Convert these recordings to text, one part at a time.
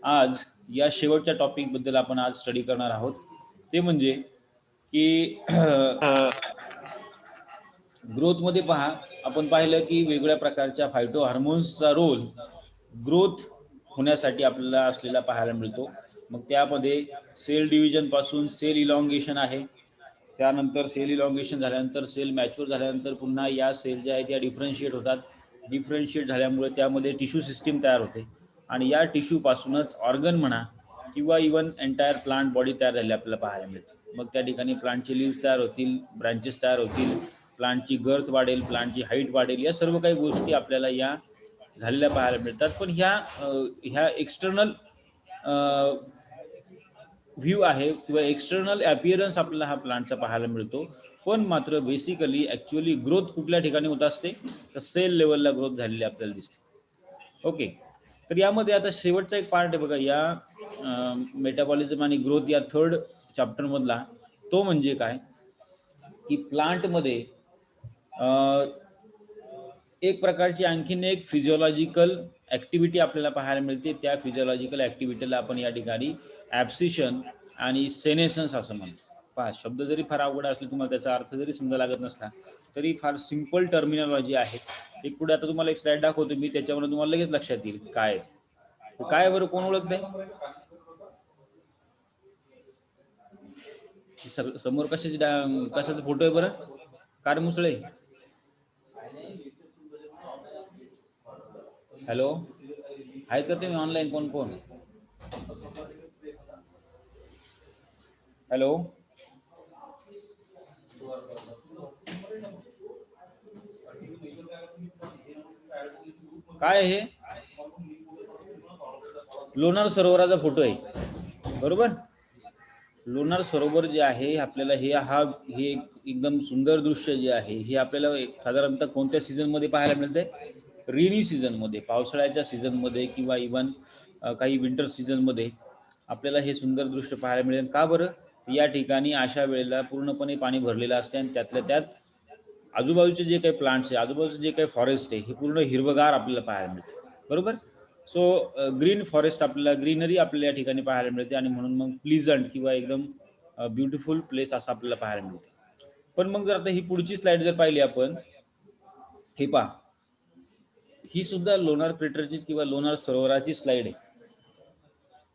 आज या शेवटच्या टॉपिक बद्दल आपण आज स्टडी करणार आहोत, ते म्हणजे की ग्रोथ मध्ये पहा, आपण पाहिलं की वेगवेगळ्या प्रकारच्या फायटो हार्मोन्सचा रोल ग्रोथ होण्यासाठी आपल्याला असलेला पाहायला मिळतो. मग त्यामध्ये सेल डिव्हिजन पासून सेल इलॉंगेशन आहे, त्यानंतर सेल इलॉंगेशन झाल्यानंतर सेल मॅच्युअर झाल्यानंतर पुन्हा या सेल ज्या आहेत त्या डिफरन्शिएट होतात. डिफरन्शिएट झाल्यामुळे त्यामध्ये टिश्यू सिस्टीम तयार होते आणि या टिश्यू पासूनच ऑर्गन म्हणा किंवा इवन एंटायर प्लांट बॉडी तयार झालेली आपल्याला पाहायला मिळते. मग त्या ठिकाणी प्लांटचे लिव्स तयार होतील, ब्रांचेस तयार होतील, प्लांटची गर्थ वाढेल, प्लांटची हाईट वाढेल, या सर्व काही गोष्टी आपल्याला या झालेल्या पाहायला मिळतात. पण ह्या एक्सटर्नल व्ह्यू आहे किंवा एक्सटर्नल अपीअरन्स आपल्याला हा प्लांटचा पाहायला मिळतो. पण मात्र बेसिकली ॲक्च्युअली ग्रोथ कुठल्या ठिकाणी होत असते, तर सेल लेवलला ग्रोथ झालेली आपल्याला दिसते. ओके, तर यामध्ये आता शेवटचा एक पार्ट आहे बघा या मेटाबॉलिझम आणि ग्रोथ या थर्ड चॅप्टर मधला. तो म्हणजे काय की प्लांटमध्ये एक प्रकारची आणखीन एक फिजिओलॉजिकल ऍक्टिव्हिटी आपल्याला पाहायला मिळते. त्या फिजिओलॉजिकल ऍक्टिव्हिटीला आपण या ठिकाणी ॲब्सिशन आणि सेनेसन्स असं म्हणतो. पहा, शब्द जरी फार अवघड असले, तुम्हाला त्याचा अर्थ जरी समजा लागत नसला, तरी फार सिंपल टर्मिनॉलॉजी आहे. एक पुढे आता तुम्हाला एक स्लाइड दाखवतो मी, त्याच्यावर तुम्हाला लगेच लक्षात येईल काय काय. बरं, कोण ओळखत आहे? समोर कशाचा फोटो आहे बरं? कार मुसळे. हॅलो, आहेत का तुम्ही ऑनलाईन? कोण कोण? हॅलो, काय हे? लोणार सरोवराचा फोटो आहे, बरोबर? लोणार सरोवर जे आहे आपल्याला हे एकदम सुंदर दृश्य जे आहे हे आपल्याला साधारणतः कोणत्या सीझन मध्ये पाहायला मिळते? रेनी सीझन मध्ये, पावसाळ्याच्या सीझन मध्ये किंवा इव्हन काही विंटर सीझन मध्ये आपल्याला हे सुंदर दृश्य पाहायला मिळेल. का बरं? या ठिकाणी अशा वेळेला पूर्णपणे पाणी भरलेलं असते आणि त्यातल्या त्यात आजूबाजूचे जे काही प्लांट्स आहे, आजूबाजूचे जे काही फॉरेस्ट आहे, हे पूर्ण हिरवगार आपल्याला पाहायला मिळते, बरोबर? सो ग्रीन फॉरेस्ट आपल्याला, ग्रीनरी आपल्याला या ठिकाणी पाहायला मिळते आणि म्हणून मग प्लीजंट किंवा एकदम ब्युटिफुल प्लेस असं आपल्याला पाहायला मिळते. पण मग जर आता ही पुढची स्लाइड जर पाहिली आपण, हे पहा, ही सुद्धा लोणार क्रेटरची किंवा लोणार सरोवराची स्लाइड आहे.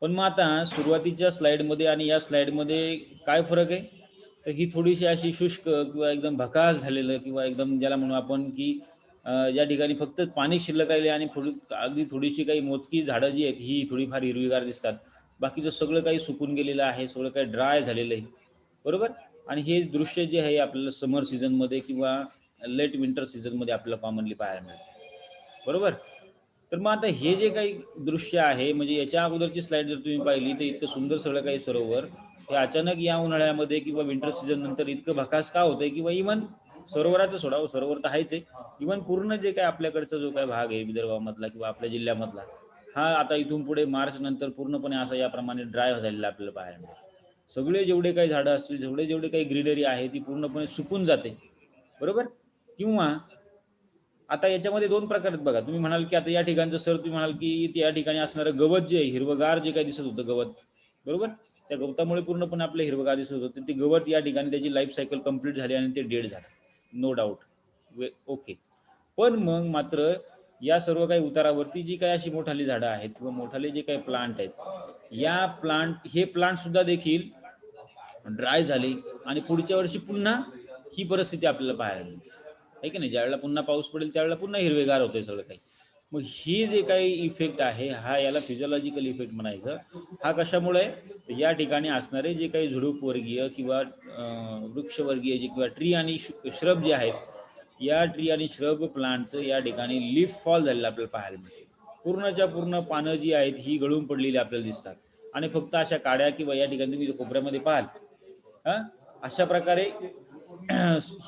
पण मग आता सुरुवातीच्या स्लाइडमध्ये आणि या स्लाइडमध्ये काय फरक आहे? तर ही थोडीशी अशी शुष्क किंवा एकदम भकास झालेलं किंवा एकदम ज्याला म्हणू आपण की या ठिकाणी फक्त पाणी शिल्लक राहिले आणि अगदी थोडीशी काही मोजकी झाडं जी आहेत ही थोडीफार हिरवीगार दिसतात. बाकीचं सगळं काही सुकून गेलेलं आहे, सगळं काही ड्राय झालेलं आहे, बरोबर? आणि हे दृश्य जे आहे आपल्याला समर सीझनमध्ये किंवा लेट विंटर सीझनमध्ये आपल्याला कॉमनली पाहायला मिळते, बरोबर? तर मग आता हे जे काही दृश्य आहे, म्हणजे याच्या अगोदरची स्लाइड जर तुम्ही पाहिली तर इतकं सुंदर सगळं काही सरोवर हे अचानक या उन्हाळ्यामध्ये किंवा विंटर सीझन नंतर इतकं भकास का होतंय? किंवा इव्हन सरोवराचं सोडा, सरोवर तर आहेच आहे, इव्हन पूर्ण जे काही आपल्याकडचा जो काही भाग आहे विदर्भामधला किंवा आपल्या जिल्ह्यामधला, हा आता इथून पुढे मार्च नंतर पूर्णपणे असा याप्रमाणे ड्राय झालेला आपल्याला पाहायला मिळेल. सगळे जेवढे काही झाडं असतील, जेवढे काही ग्रीनरी आहे ती पूर्णपणे सुकून जाते, बरोबर? किंवा आता याच्यामध्ये दोन प्रकार आहेत बघा. तुम्ही म्हणाल की आता या ठिकाणचं सर, तुम्ही म्हणाल की या ठिकाणी असणारं गवत जे आहे, हिरवगार जे काही दिसत होतं गवत, बरोबर? त्या गवतामुळे पूर्णपणे आपलं हिरवगार दिसत होतं. ते गवत या ठिकाणी त्याची लाईफ सायकल कंप्लीट झाली आणि ते डेड झालं, नो डाऊट, ओके. पण मग मात्र या सर्व काही उतारावरती जी काही अशी मोठाली झाडं आहेत किंवा मोठाले जे काही प्लांट आहेत, हे प्लांट सुद्धा देखील ड्राय झाले आणि पुढच्या वर्षी पुन्हा ही परिस्थिती आपल्याला पाहायला मिळते, आहे की नाही? ज्यावेळेला पुन्हा पाऊस पडेल त्यावेळेला पुन्हा हिरवेगार होते सगळं काही. मग ही जे काही इफेक्ट आहे, हा याला फिजिओलॉजिकल इफेक्ट म्हणायचं. हा कशामुळे? या ठिकाणी असणारे जे काही झुडूप वर्गीय किंवा वृक्षवर्गीय जे किंवा ट्री आणि श्रब जे आहेत, या ट्री आणि श्रब प्लांटचं या ठिकाणी लीफ फॉल झालेलं आपल्याला पाहायला मिळते. पूर्णच्या पूर्ण पानं जी आहेत ही गळून पडलेली आपल्याला दिसतात आणि फक्त अशा काड्या किंवा या ठिकाणी तुम्ही कोपऱ्यामध्ये पाहाल, अशा प्रकारे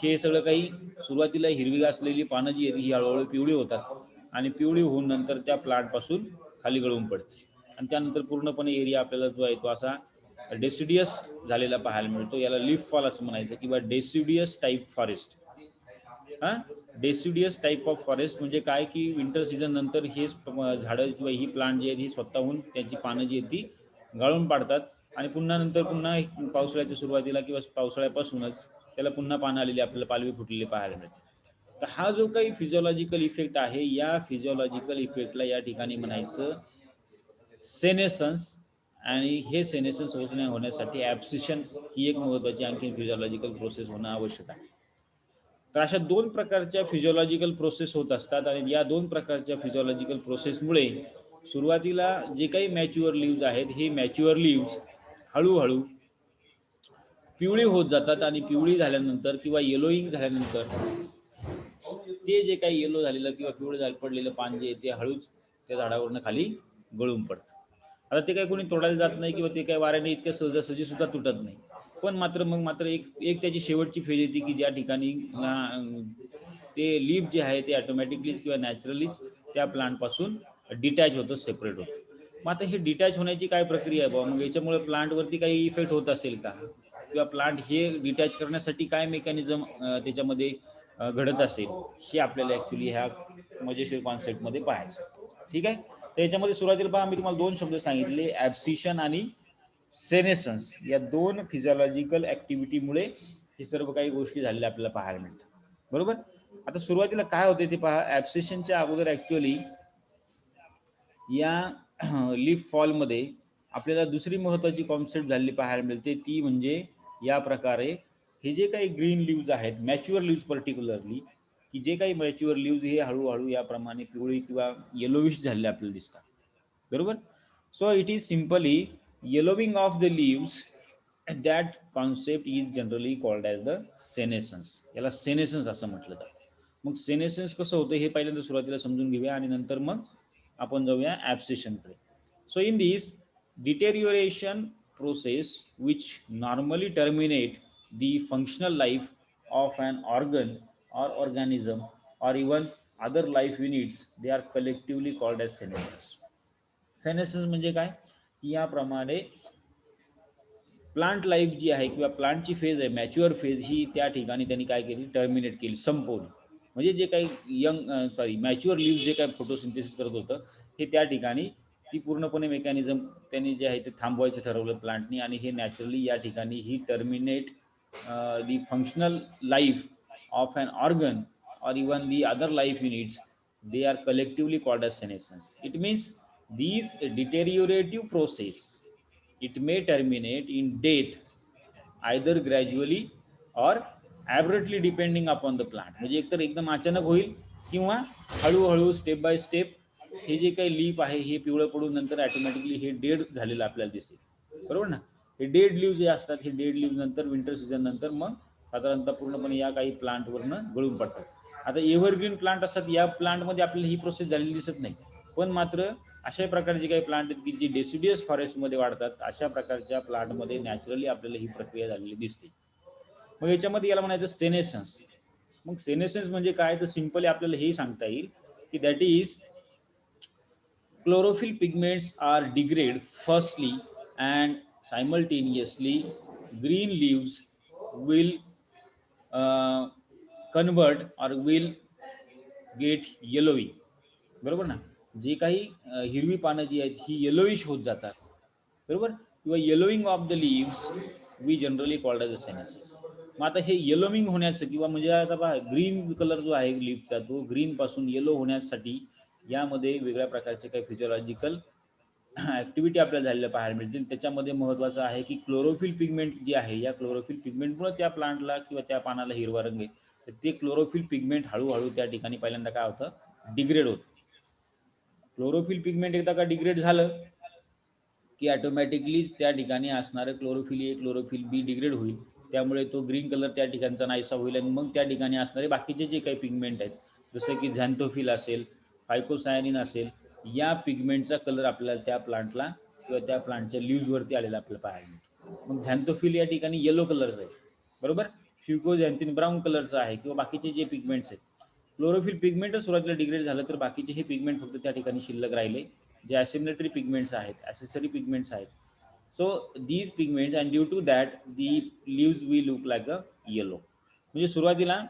हे सगळं काही सुरुवातीला हिरवी असलेली पानं जी आहेत ही हळूहळू पिवळी होतात आणि पिवळी होऊन नंतर त्या प्लांट पासून खाली गळून पडते आणि त्यानंतर पूर्णपणे एरिया आपल्याला जो आहे तो असा डेसिडियस झालेला पाहायला मिळतो. याला लीफ फॉल असं म्हणायचं किंवा deciduous type forest. Deciduous type of forest म्हणजे काय की विंटर सीझन नंतर हे झाडं किंवा ही प्लांट जी आहेत ही स्वतःहून त्याची पानं जी आहेत ती गाळून पाडतात आणि पुन्हा नंतर पुन्हा पावसाळ्याच्या सुरुवातीला किंवा पावसाळ्यापासूनच त्याला पुन्हा पानं आलेली आपल्याला पालवी फुटलेली पाहायला मिळते. तर हा जो काही फिजिओलॉजिकल इफेक्ट आहे या फिजिओलॉजिकल इफेक्टला या ठिकाणी म्हणायचं सेनेसन्स. आणि हे सेनेसन्स होण्यासाठी ॲब्सिशन ही एक महत्त्वाची आणखी फिजिओलॉजिकल प्रोसेस होणं आवश्यक आहे. तर अशा दोन प्रकारच्या फिजिओलॉजिकल प्रोसेस होत असतात आणि या दोन प्रकारच्या फिजिओलॉजिकल प्रोसेसमुळे सुरुवातीला जे काही मॅच्युअर लीव्ज आहेत हे मॅच्युअर लीव्ज हळूहळू पिवळी होत जातात आणि पिवळी झाल्यानंतर किंवा येलोईंग झाल्यानंतर ते जे काही येलो झालेलं किंवा पिवळं पडलेलं पान जे ते हळूच त्या झाडावरनं खाली गळून पडतं. आता ते काही कोणी तोडायला जात नाही किंवा ते काही वाऱ्याने इतक्या सहजासहजी सुद्धा तुटत नाही. पण मात्र एक त्याची शेवटची फेज येते की ज्या ठिकाणी ते लीफ जे आहे ते ऑटोमॅटिकलीच किंवा नॅचरलीच त्या प्लांटपासून डिटॅच होतं, सेपरेट होतं. मग आता हे डिटॅच होण्याची काय प्रक्रिया आहे बाबा, मग याच्यामुळे प्लांटवरती काही इफेक्ट होत असेल का, किंवा प्लांट हे डिटॅच करण्यासाठी काय मेकॅनिझम त्याच्यामध्ये घडत असेल, हे आपल्याला ॲक्च्युली ह्या मजेशीर कॉन्सेप्टमध्ये पाहायचं. ठीक आहे. तर याच्यामध्ये सुरुवातीला पहा मी तुम्हाला दोन शब्द सांगितले, ॲब्सिशन आणि सेनेसन्स. या दोन फिजिओलॉजिकल ॲक्टिव्हिटीमुळे हे सर्व काही गोष्टी झालेल्या आपल्याला पाहायला मिळतात. बरोबर. आता सुरुवातीला काय होते ते पहा. ॲब्सिशनच्या अगोदर ॲक्च्युअली या लीफ फॉलमध्ये आपल्याला दुसरी महत्त्वाची कॉन्सेप्ट झालेली पाहायला मिळते, ती म्हणजे या प्रकारे हे जे काही ग्रीन लीव्ज आहेत, मॅच्युअर लीव्ज पर्टिक्युलरली, की जे काही मॅच्युअर लीव्ज हे हळूहळू याप्रमाणे पिवळी किंवा येलोविश झालेले आपल्याला दिसतात. बरोबर. So it is simply yellowing of the leaves. That concept is generally called as the सेनेसन्स. याला सेनेसन्स असं म्हटलं जातं. मग सेनेसन्स कसं होतं हे पहिल्यांदा सुरुवातीला समजून घेऊया आणि नंतर मग आपण जाऊया ॲब्सिशनकडे. So in this deterioration process which normally terminate the functional life of an organ or organism or even other life units, they are collectively called as senescence. Senescence म्हणजे काय, याप्रमाणे प्लांट लाईफ जी आहे किंवा प्लांटची फेज आहे, mature phase, ही त्या ठिकाणी त्यांनी काय केली, टर्मिनेट केली, संपवली. म्हणजे जे काही मॅच्युअर लीव्ह जे काही फोटोसिंथेसिस करत होतं हे त्या ठिकाणी ती पूर्णपणे मेकॅनिझम त्यांनी जे आहे ते थांबवायचं ठरवलं प्लांटनी, आणि हे नॅचरली या ठिकाणी ही terminate the functional life of an organ or even the other life units, they are collectively called as senescence. It means these deteriorative process, it may terminate in death either gradually or abruptly depending upon the plant. म्हणजे एकतर एकदम अचानक होईल किंवा हळूहळू step by step हे जे काही लीफ आहे हे पिवळं पडून नंतर ऑटोमॅटिकली हे डेड झालेलं आपल्याला दिसेल. बरोबर ना. हे डेड लीव्ह जे असतात हे डेड लीव्ह नंतर विंटर सीझन नंतर मग साधारणतः पूर्णपणे या काही प्लांटवरनं गळून पडतात. आता एव्हरग्रीन प्लांट असतात, या प्लांटमध्ये आपल्याला ही प्रोसेस झालेली दिसत नाही, पण मात्र अशा प्रकारचे काही प्लांट आहेत की जे डेसिडियस फॉरेस्टमध्ये वाढतात, अशा प्रकारच्या प्लांटमध्ये नॅचरली आपल्याला ही प्रक्रिया झालेली दिसते. मग याच्यामध्ये याला म्हणायचं सेनेसन्स. मग सेनेसन्स म्हणजे काय, तर सिंपली आपल्याला हे सांगता येईल की that is chlorophyll pigments are degrade firstly and simultaneously green leaves will convert or will get yellowy. बरोबर ना. जे काही हिरवी पानं जी आहेत ही येलोइश होत जातात. बरोबर. किंवा yellowing of the leaves we generally called as a senescence. मग आता हे येलोविंग होण्याचं किंवा म्हणजे आता पहा ग्रीन कलर जो आहे लीफचा तो ग्रीन पासून येलो होण्यासाठी यामध्ये वेगळ्या प्रकारचे काही फिजिओलॉजिकल ऍक्टिव्हिटी आपल्याला झालेल्या पाहायला मिळतील. त्याच्यामध्ये महत्त्वाचं आहे की क्लोरोफिल पिगमेंट जी आहे, या क्लोरोफिल पिगमेंटमुळे त्या प्लांटला किंवा त्या पानाला हिरवा रंग आहे. तर ते क्लोरोफिल पिगमेंट हळूहळू त्या ठिकाणी पहिल्यांदा काय होतं, डिग्रेड होतं. क्लोरोफिल पिगमेंट एकदा का डिग्रेड झालं की ऑटोमॅटिकलीच त्या ठिकाणी असणारं chlorophyll A chlorophyll B degrade होईल. त्यामुळे तो ग्रीन कलर त्या ठिकाणचा नाहीसा होईल आणि मग त्या ठिकाणी असणारे बाकीचे जे काही पिगमेंट आहेत जसं की झॅन्थोफिल असेल, फायकोसायनिन असेल, या पिगमेंटचा कलर आपल्याला त्या प्लांटला किंवा त्या प्लांटच्या लीव्हजवरती आलेला आपल्याला पाहायला मिळतो. मग झॅन्थोफिल या ठिकाणी येलो कलरचं आहे. बरोबर. फ्युकोझॅन्थिन ब्राऊन कलरचं आहे किंवा बाकीचे जे पिगमेंट्स आहेत. क्लोरोफिल पिगमेंटच सुरुवातीला डिग्रेड झालं तर बाकीचे हे पिगमेंट फक्त त्या ठिकाणी शिल्लक राहिले, जे ॲसिमिलेटरी पिगमेंट्स आहेत, ॲसेसरी पिगमेंट्स आहेत. So these pigments and due to that the leaves we look like a yellow. म्हणजे सुरुवातीला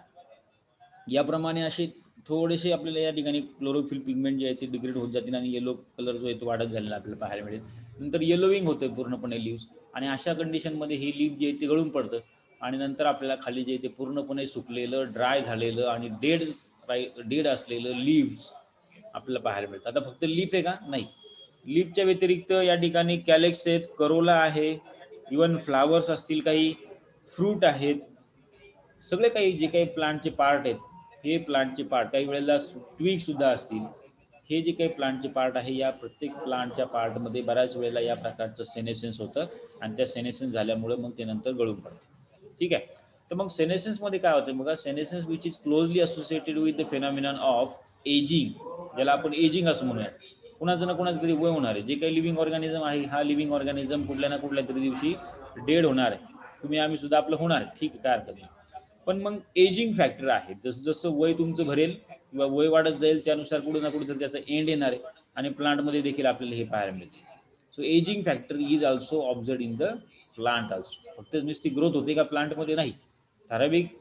याप्रमाणे असे थोडेसे आपल्याला या ठिकाणी क्लोरोफिल पिगमेंट जे आहे ते डिग्रेड होत जातील आणि येलो कलर जो आहे तो वाढत झालेला आपल्याला पाहायला मिळेल. नंतर येलोविंग होते पूर्णपणे लिव्स, आणि अशा कंडिशनमध्ये हे लीफ जे आहे ते गळून पडतं आणि नंतर आपल्याला खाली जे आहे ते पूर्णपणे सुकलेलं, ड्राय झालेलं आणि डेड असलेलं लीव्स आपल्याला पाहायला मिळतं. आता फक्त लीफ आहे का? नाही. लीफच्या व्यतिरिक्त या ठिकाणी कॅलेक्स आहेत, करोला आहे, इवन फ्लावर्स असतील, काही फ्रूट आहेत, सगळे काही जे काही प्लांटचे पार्ट आहेत, हे प्लांटचे पार्ट काही वेळेला ट्विग सुद्धा असतील, हे जे काही प्लांटचे पार्ट आहे, या प्रत्येक प्लांटच्या पार्टमध्ये बऱ्याच वेळेला या प्रकारचं सेनेसेन्स होतं आणि त्या सेनेसेन्स झाल्यामुळे मग ते नंतर गळून पडतं. ठीक आहे. तर मग सेनेसेन्समध्ये काय होतं बघा, senescence which is closely associated with the phenomenon of ageing, ज्याला आपण एजिंग असं म्हणूया. कुणाचं ना कुणाचं तरी वय होणार आहे. जे काही लिव्हिंग ऑर्गॅनिझम आहे, हा लिव्हिंग ऑर्गॅनिझम कुठल्या ना कुठल्या तरी दिवशी डेड होणार आहे. तुम्ही आम्ही सुद्धा आपलं होणार आहे, ठीक आहे, काय हरकत नाही. पण मग एजिंग फॅक्टर आहे, जसं जसं वय तुमचं भरेल किंवा वय वाढत जाईल त्यानुसार कुठे ना कुठे त्याचा एंड येणार आहे, आणि प्लांटमध्ये देखील आपल्याला हे पाहायला मिळते. So ageing factor is also observe in the plant also. फक्त नुसती ग्रोथ होते का प्लांटमध्ये? नाही, ठराविक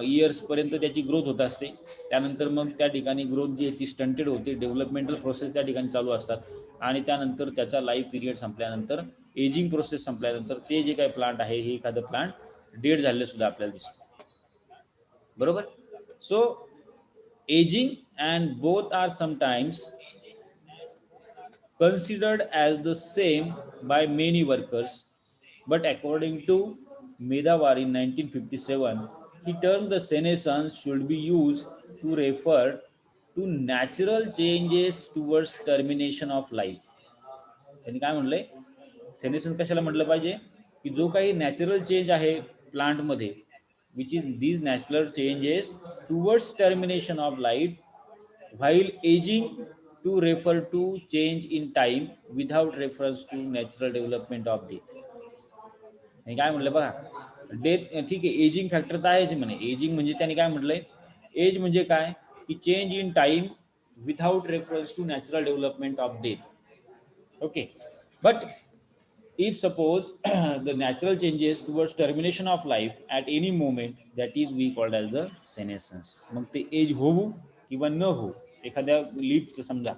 इयर्सपर्यंत त्याची ग्रोथ होत असते. त्यानंतर मग त्या ठिकाणी ग्रोथ जी आहे ती स्टंटेड होते, डेव्हलपमेंटल प्रोसेस त्या ठिकाणी चालू असतात, आणि त्यानंतर त्याचा लाईफ पिरियड संपल्यानंतर, एजिंग प्रोसेस संपल्यानंतर ते जे काही प्लांट आहे, हे एखादं प्लांट डेड झालेलं सुद्धा आपल्याला दिसतं. बरोबर. So ageing and both are sometimes considered as the same by many workers, but according to Medawar in 1957, he termed the senescence should be used to refer to natural changes towards termination of life. त्यांनी काय म्हणलंय, सेनेसन्स कशाला म्हटलं पाहिजे, की जो काही natural change आहे प्लांटमध्ये, which is these natural changes towards termination of life, while aging to refer to change in time without reference to natural development of death. हे काय म्हटलं बघा, डेथ ठीक आहे, एजिंग फॅक्टर तर आहेच म्हणे. एजिंग म्हणजे त्याने काय म्हटलंय, एज म्हणजे काय, की change in time without reference to natural development of death. Okay. But if suppose the natural changes towards termination of life at any moment, that is we called as the senescence. मग ते age होऊ किंवा न होऊ, एखाद्या लीफचं समजा,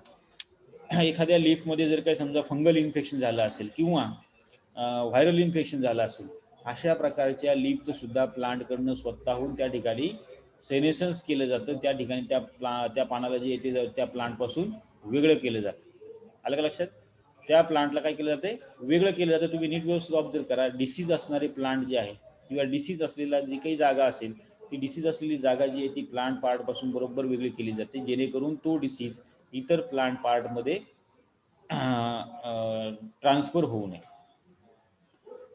एखाद्या लीफमध्ये जर काही समजा फंगल इन्फेक्शन झालं असेल किंवा व्हायरल इन्फेक्शन झालं असेल, अशा प्रकारच्या लीफचं सुद्धा प्लांटकडनं स्वतःहून त्या ठिकाणी सेनेसन्स केलं जातं. त्या ठिकाणी त्या पानाला जे येते त्या प्लांटपासून वेगळं केलं जातं. आलं का लक्षात? त्या प्लांटला काय केलं जाते, वेगळं केलं जातं. तुम्ही नीट व्यवस्थित ऑब्झर्व करा. डिसीज असणारे प्लांट जे आहे किंवा डिसीज असलेला जी काही जागा असेल, ती डिसीज असलेली जागा जी आहे ती प्लांट पार्टपासून बरोबर वेगळी केली जाते, जेणेकरून तो डिसीज इतर प्लांट पार्टमध्ये ट्रान्सफर होऊ नये.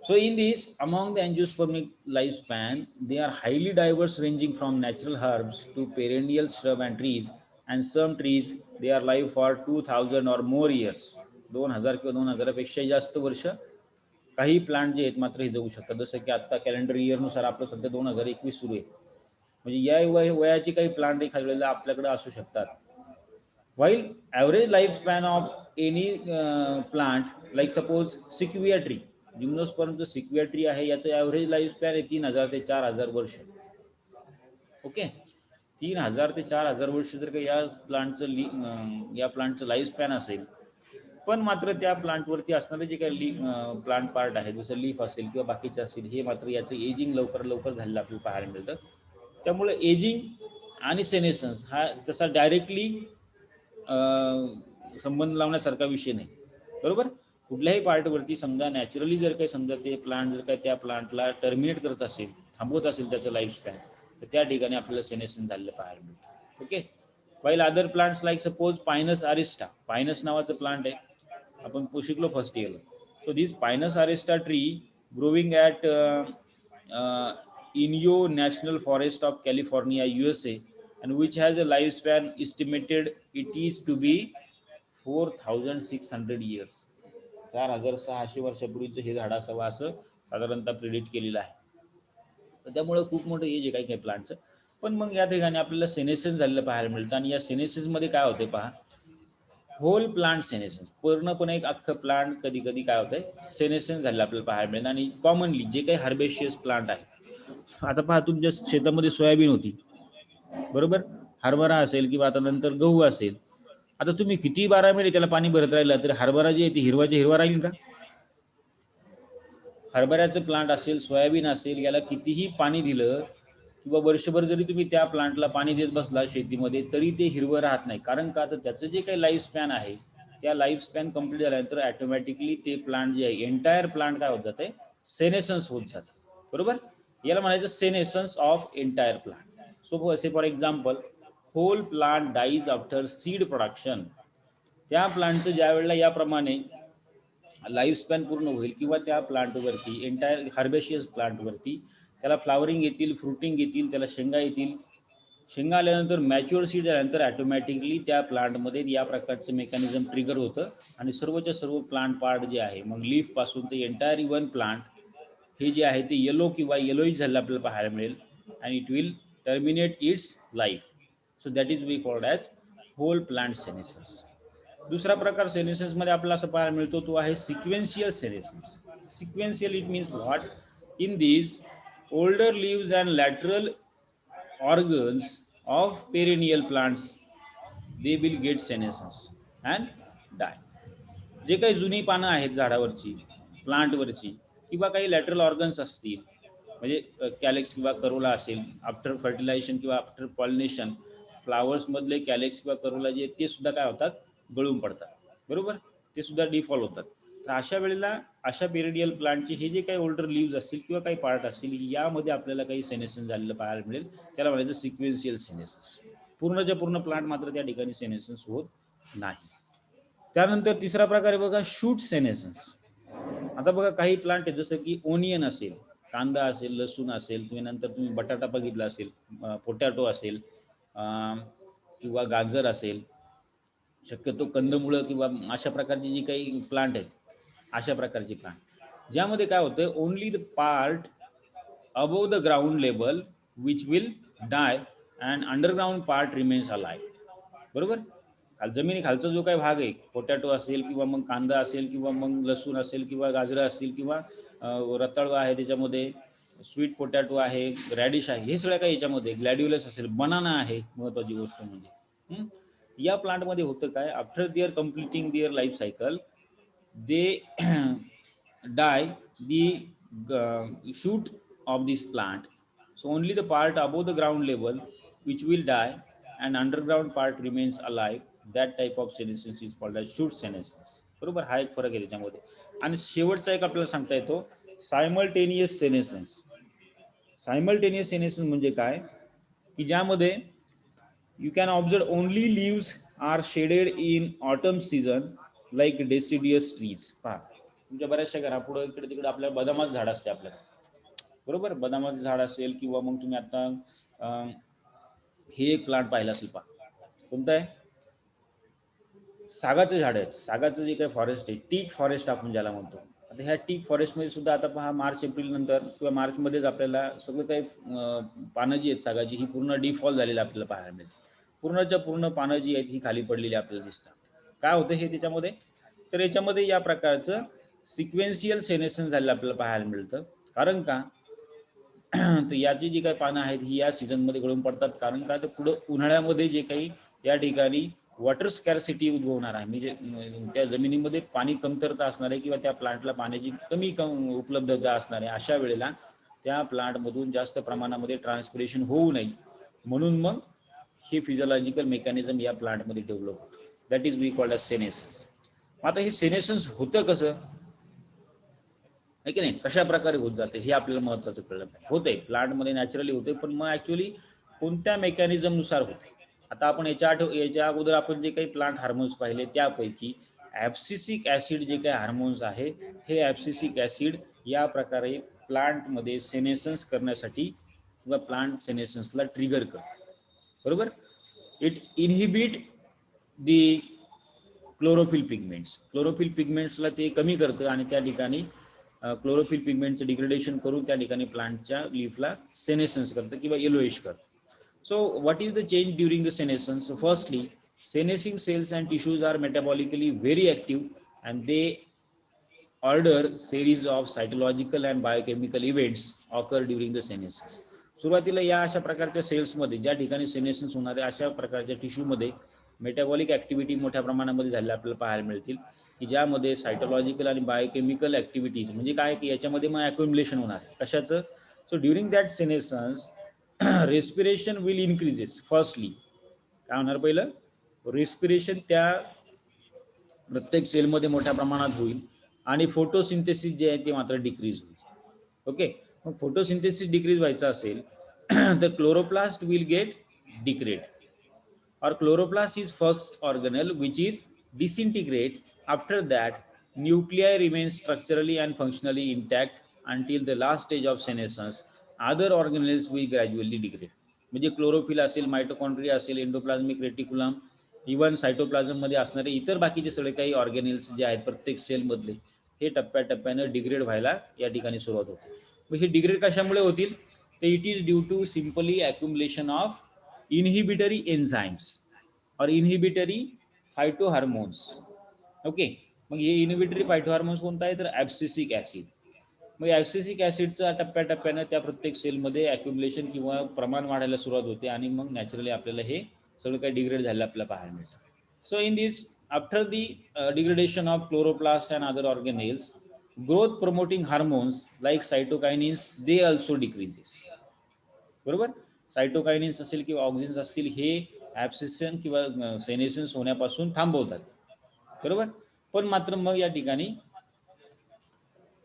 So in this, among the angiospermic lifespan, they are highly diverse, ranging from natural herbs to perennial shrub and trees, and some trees they are live for 2000 or more years. 2000 किंवा 2000 पेक्षा जास्त वर्ष काही plant जे आहेत मात्र हे जगू शकतात. जसं की आता कॅलेंडर इयरनुसार आपलं सध्या 2021 सुरू आहे, म्हणजे या वयाची काही प्लांट एखाद्या वेळेला आपल्याकडे असू शकतात. While average lifespan of any plant, like suppose sequoia tree, जिम्नोस्पर्मचं सिक्विया ट्री आहे, याचं ॲव्हरेज लाईफस्पॅन आहे 3000 ते 4000 वर्ष. ओके. 3000 ते 4000 वर्ष जर का या प्लांटचं लाईफस्पॅन असेल, पण मात्र त्या प्लांटवरती असणारे जे काही प्लांट पार्ट आहे, जसं लीफ असेल किंवा बाकीचे असेल, हे मात्र याचं एजिंग लवकर झालेलं आपल्याला पाहायला मिळतं. त्यामुळे एजिंग आणि सेनेसन्स हा तसा डायरेक्टली संबंध लावण्यासारखा विषय नाही. बरोबर. कुठल्याही पार्टवरती समजा नॅचरली जर काही समजा ते प्लांट जर काही त्या प्लांटला टर्मिनेट करत असेल, थांबवत असेल त्याचं लाईफस्पॅन, तर त्या ठिकाणी आपल्याला सेनेसन झालेलं पाहायला मिळतं. Okay. While other plants like suppose Pinus aristata, Pinus नावाचं प्लांट आहे, आपण शिकलो फर्स्ट इयरला. So this Pinus aristata tree growing at Inyo national forest of California, USA, and which has a lifespan estimated it is to be 4600 years. 4600 वर्षापूर्वीचं हे झाड असावं असं साधारणतः प्रिडिक्ट केलेलं आहे. तर त्यामुळे खूप मोठं एज आहे काही काही प्लांटचं. पण मग या ठिकाणी आपल्याला सेनेसेन्स झालेलं पाहायला मिळतं, आणि या सेनेसेन्समध्ये काय होते पहा, होल प्लांट सेनेसेन्स, पूर्णपणे एक अख्खं प्लांट कधी कधी काय होतंय, सेनेसेन्स झालेलं आपल्याला पाहायला मिळतं. आणि कॉमनली जे काही हर्बेशियस प्लांट आहे, आता पहा तुमच्या शेतामध्ये सोयाबीन होती, बरोबर. हरभरा असेल किंवा आता नंतर गहू असेल. आता तुम्ही किती 12 महिने त्याला पाणी भरत राहिला तरी हरभरा जे आहे ते हिरवाचे हिरवा राहील का? हरभऱ्याचं प्लांट असेल, सोयाबीन असेल, याला कितीही पाणी दिलं किंवा वर्षभर जरी तुम्ही त्या प्लांटला पाणी देत बसला शेतीमध्ये तरी ते हिरवं राहत नाही. कारण का, तर त्याचं जे काही लाईफ स्पॅन आहे त्या लाईफ स्पॅन कंप्लीट झाल्यानंतर ऑटोमॅटिकली ते प्लांट जे आहे एंटायर प्लांट काय होत जाते, सेनेसन्स होत जाते. बरोबर. याला म्हणायचं senescence of entire plant. So for example, whole plant dies after seed production. त्या प्लांटचं ज्या वेळेला याप्रमाणे लाईफ स्पॅन पूर्ण होईल किंवा त्या प्लांटवरती एंटायर हार्बेशियस प्लांटवरती त्याला फ्लावरिंग येतील, फ्रुटिंग येतील, त्याला शेंगा येतील. शेंगा आल्यानंतर मॅच्युअर सीड झाल्यानंतर ऑटोमॅटिकली त्या प्लांटमध्ये या प्रकारचं मेकॅनिझम ट्रिगर होतं आणि सर्वच्या सर्व प्लांट पार्ट जे आहे मग लीफ पासून ते एंटायर इव्हन प्लांट हे जे आहे ते येलो किंवा येलोइश झालेलं आपल्याला पाहायला मिळेल आणि it will terminate its life. So that is we called as whole plant senescence. दुसरा प्रकार सेनेसन्स मध्ये आपल्याला असं पाहायला मिळतो तो आहे sequential सेनेसन्स. Sequential it means what? In this older leaves and lateral organs of perennial plants they will get senescence and die. जे काही जुनी पानं आहेत झाडावरची, प्लांटवरची किंवा काही लॅटरल ऑर्गन्स असतील म्हणजे कॅलेक्स किंवा करोला असेल, आफ्टर फर्टिलायझेशन किंवा आफ्टर पॉलिनेशन फ्लावर्स मधले कॅलेक्स किंवा करोला जे ते सुद्धा काय होतात, गळून पडतात. बरोबर. ते सुद्धा डिफॉल होतात. तर अशा वेळेला अशा पेरिडियल प्लांटचे हे जे काही ओल्डर लिव्ज असतील किंवा काही पार्ट असतील यामध्ये आपल्याला काही सेनेसन्स झालेलं पाहायला मिळेल. त्याला म्हणायचं सिक्वेन्शियल सेनेसन्स. पूर्णच्या पूर्ण प्लांट मात्र त्या ठिकाणी सेनेसन्स होत नाही. त्यानंतर तिसरा प्रकार आहे बघा, शूट सेनेसन्स. आता बघा काही प्लांट आहे जसं की ओनियन असेल, कांदा असेल, लसूण असेल, नंतर तुम्ही बटाटा बघितला असेल, पोटॅटो असेल किंवा गाजर असेल, शक्यतो कंदमुळं किंवा अशा प्रकारची जी काही प्लांट आहेत अशा प्रकारचे प्लांट ज्यामध्ये काय होतं, only the part above the ground level which will die and underground part remains alive. बरोबर. जमिनी खालचा जो काही भाग आहे, पोटॅटो असेल किंवा मग कांदा असेल किंवा मग लसूण असेल किंवा गाजरं असतील किंवा रताळू आहे, त्याच्यामध्ये स्वीट पोटॅटो आहे, रॅडिश आहे, हे सगळं काही याच्यामध्ये ग्लॅड्युलस असेल, बनाना आहे. महत्वाची गोष्ट म्हणजे या प्लांटमध्ये होतं काय, after their completing their life cycle they die the shoot of this plant. So only the part above the ground level which will die and underground part remains alive. That type of senescence is called as shoot senescence. बरोबर. हा एक फरक आहे त्याच्यामध्ये. आणि शेवटचा एक आपल्याला सांगता येतो सायमल्टेनियस सेनेसन्स. सायमल्टेनियस सेनेसन्स म्हणजे काय, की ज्यामध्ये you can observe only leaves are shaded in autumn season like deciduous trees. पहा तुमच्या बऱ्याचशा घरापुढे इकडे तिकडे आपल्या बदामाचं झाड असते आपल्याला. बरोबर. बदामाचं झाड असेल किंवा मग तुम्ही आता हे एक प्लांट पाहिलं असेल. पहा कोणतं आहे, सागाचं झाड आहे. सागाचं जे काही फॉरेस्ट आहे, टीक फॉरेस्ट आपण ज्याला म्हणतो. आता ह्या टीक फॉरेस्टमध्ये सुद्धा आता पहा मार्च एप्रिल नंतर किंवा मार्चमध्येच आपल्याला सगळं काही पानं जी आहेत सागाची ही पूर्ण डिफॉल झालेली आपल्याला पाहायला मिळते. पूर्णच्या पूर्ण पानं जी आहेत ही खाली पडलेली आपल्याला दिसतात. काय होतं हे त्याच्यामध्ये, तर याच्यामध्ये या प्रकारचं सिक्वेन्शियल सेनेसन झालेलं आपल्याला पाहायला मिळतं. कारण का, तर याची जी काही पानं आहेत ही या सीझनमध्ये गळून पडतात. कारण का, तर पुढं उन्हाळ्यामध्ये जे काही या ठिकाणी वॉटर स्कॅरसिटी उद्भवणार आहे, म्हणजे त्या जमिनीमध्ये पाणी कमतरता असणार आहे किंवा त्या प्लांटला पाण्याची कमी उपलब्धता असणार आहे. अशा वेळेला त्या प्लांटमधून जास्त प्रमाणामध्ये ट्रान्सपिरेशन होऊ नये म्हणून मग हे फिजिओलॉजिकल मेकॅनिझम या प्लांटमध्ये डेव्हलप होतं. That is we called as senescence. आता हे सेनेसन्स होतं कसं आहे की नाही, कशा प्रकारे होत जाते हे आपल्याला महत्वाचं कळलं पाहिजे. होते प्लांटमध्ये नॅचरली होते, पण मग ऍक्च्युअली कोणत्या मेकॅनिझम नुसार होते. आता आपण याच्या अगोदर आपण जे काही प्लांट हार्मोन्स पाहिले त्यापैकी ॲब्सिसिक ऍसिड जे काही हार्मोन्स आहे हे ॲब्सिसिक ऍसिड या प्रकारे प्लांटमध्ये सेनेसन्स करण्यासाठी किंवा प्लांट सेनेसन्सला ट्रिगर करते. बरोबर. It inhibit the chlorophyll pigments. Chlorophyll पिगमेंट्सला ते कमी करतं आणि त्या ठिकाणी क्लोरोफिल पिगमेंटचं डिग्रेडेशन करून त्या ठिकाणी प्लांटच्या लीफला सेनेसन्स करतं किंवा येलोइश करतं. So what is the change during the senescence? So firstly, senescing cells and tissues are metabolically very active and they order series of cytological and biochemical events occur during the senescence. सुरुवातीला या अशा प्रकारच्या सेल्समध्ये ज्या ठिकाणी सेनेसन्स होणारे अशा प्रकारच्या टिश्यूमध्ये मेटाबॉलिक ॲक्टिव्हिटी मोठ्या प्रमाणामध्ये झालेल्या आपल्याला पाहायला मिळतील, की ज्यामध्ये सायटोलॉजिकल आणि बायोकेमिकल ॲक्टिव्हिटीज म्हणजे काय की याच्यामध्ये मग ॲक्युम्युलेशन होणार आहे कशाचं. So during that सेनेसन्स respiration will increases. Firstly काय होणार, पहिलं रेस्पिरेशन त्या प्रत्येक सेलमध्ये मोठ्या प्रमाणात होईल आणि फोटोसिंथेसिस जे आहे ते मात्र डिक्रीज होईल. ओके, मग फोटोसिंथेसिस डिक्रीज व्हायचं असेल तर chloroplast will get degrade or chloroplast is first organelle which is disintegrate. After that nuclei remain structurally and functionally intact until the last stage of senescence. Other organelles will gradually degrade. म्हणजे chlorophyll असेल, mitochondria असेल, endoplasmic reticulum, even cytoplasm मध्ये असणारे इतर बाकीचे सगळे काही organelles जे आहेत प्रत्येक सेलमधले हे टप्प्याटप्प्यानं डिग्रेड व्हायला या ठिकाणी सुरुवात होते. मग हे डिग्रेड कशामुळे होतील, तर it is due to simply accumulation of inhibitory enzymes और इनहिबिटरी फायटोहार्मोन्स. ओके, मग हे इनहिबिटरी फायटोहार्मोन्स कोणता आहे तर ॲब्सिसिक ॲसिड. मग ॲब्सिसिक ॲसिडचा टप्प्याटप्प्यानं त्या प्रत्येक सेलमध्ये ॲक्युमुलेशन किंवा प्रमाण वाढायला सुरुवात होते आणि मग नॅचरली आपल्याला हे सगळं काही डिग्रेड झालं आपल्याला पाहायला मिळतं. So in this after the degradation of chloroplast and other organelles growth promoting hormones like सायटोकायनिन्स they also decreases. बरोबर, सायटोकायनिन्स असेल किंवा ऑक्झिन्स असतील हे ॲब्सिशन किंवा सेनेसन्स होण्यापासून थांबवतात. बरोबर, पण मात्र मग या ठिकाणी